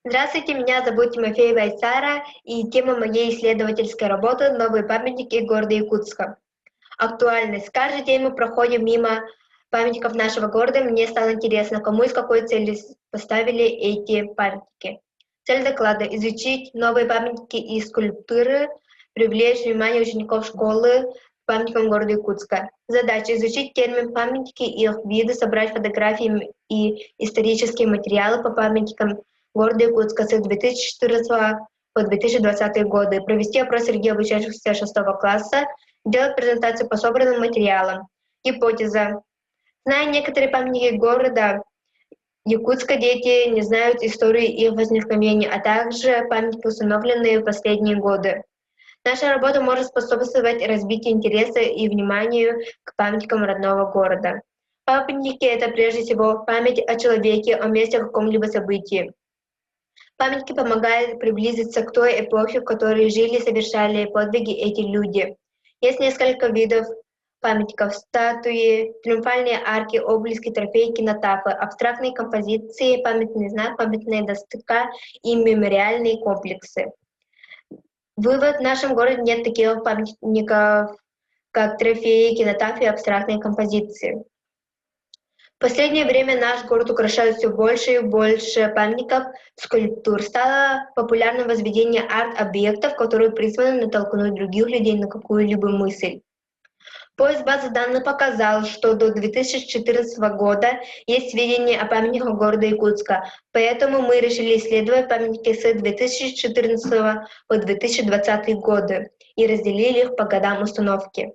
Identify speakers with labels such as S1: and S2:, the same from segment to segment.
S1: Здравствуйте, меня зовут Тимофеева Айсара, и тема моей исследовательской работы — новые памятники города Якутска. Актуальность. Каждый день мы проходим мимо памятников нашего города, мне стало интересно, кому и с какой целью поставили эти памятники. Цель доклада — изучить новые памятники и скульптуры, привлечь внимание учеников школы к памятникам города Якутска. Задача — изучить термин памятники и их виды, собрать фотографии и исторические материалы по памятникам города Якутска с 2014 по 2020 годы, провести опрос среди обучающихся 6 класса, делать презентацию по собранным материалам. Гипотеза. Зная некоторые памятники города Якутска, дети не знают истории их возникновения, а также памятники, установленные в последние годы. Наша работа может способствовать развитию интереса и вниманию к памятникам родного города. Памятники — это прежде всего память о человеке, о месте, о каком-либо событии. Памятники помогают приблизиться к той эпохе, в которой жили и совершали подвиги эти люди. Есть несколько видов памятников: статуи, триумфальные арки, обелиски, трофеи, кинотафы, абстрактные композиции, памятный знак, памятная доска и мемориальные комплексы. Вывод: в нашем городе нет таких памятников, как трофеи, кинотафы и абстрактные композиции. В последнее время наш город украшают все больше и больше памятников, скульптур. Стало популярным возведение арт-объектов, которые призваны натолкнуть других людей на какую-либо мысль. Поиск базы данных показал, что до 2014 года есть сведения о памятниках города Якутска, поэтому мы решили исследовать памятники с 2014 по 2020 годы и разделили их по годам установки.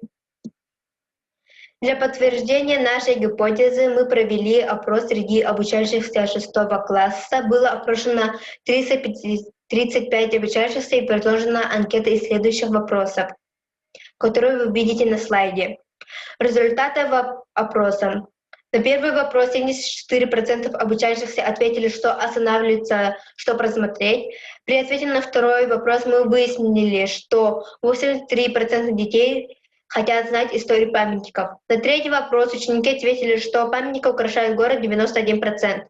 S1: Для подтверждения нашей гипотезы мы провели опрос среди обучающихся 6 класса. Было опрошено 35 обучающихся и предложена анкета из следующих вопросов, которые вы видите на слайде. Результаты опроса. На первый вопрос 74% обучающихся ответили, что останавливаются, что просмотреть. При ответе на второй вопрос мы выяснили, что 83% детей хотят знать историю памятников. На третий вопрос ученики ответили, что памятники украшают город 91%.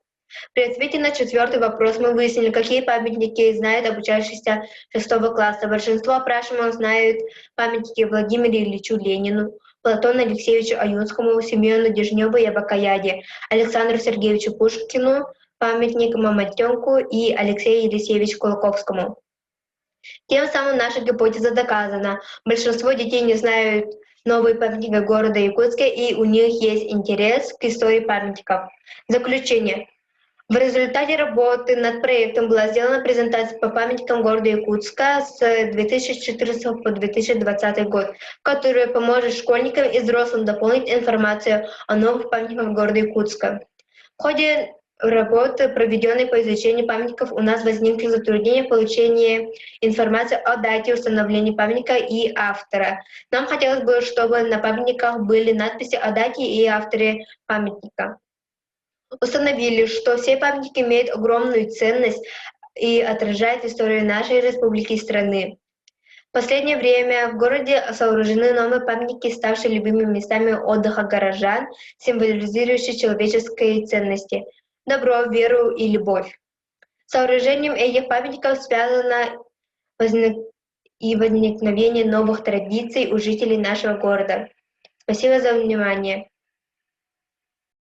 S1: При ответе на четвертый вопрос мы выяснили, какие памятники знают обучающиеся 6 класса. Большинство опрашиваемых знают памятники Владимиру Ильичу Ленину, Платону Алексеевичу Аюнскому, Семену Дежневу и Абакаяде, Александру Сергеевичу Пушкину, памятник Мамонтенку и Алексею Елисеевичу Кулаковскому. Тем самым наша гипотеза доказана. Большинство детей не знают новые памятники города Якутска, и у них есть интерес к истории памятников. Заключение. В результате работы над проектом была сделана презентация по памятникам города Якутска с 2014 по 2020 год, которая поможет школьникам и взрослым дополнить информацию о новых памятниках города Якутска. В ходе работы, проведенной по изучению памятников, у нас возникли затруднения в получении информации о дате установления памятника и автора. Нам хотелось бы, чтобы на памятниках были надписи о дате и авторе памятника. Установили, что все памятники имеют огромную ценность и отражают историю нашей республики и страны. В последнее время в городе сооружены новые памятники, ставшие любимыми местами отдыха горожан, символизирующие человеческие ценности — добро, веру и любовь. С сооружением этих памятников связано возникновение новых традиций у жителей нашего города. Спасибо за внимание.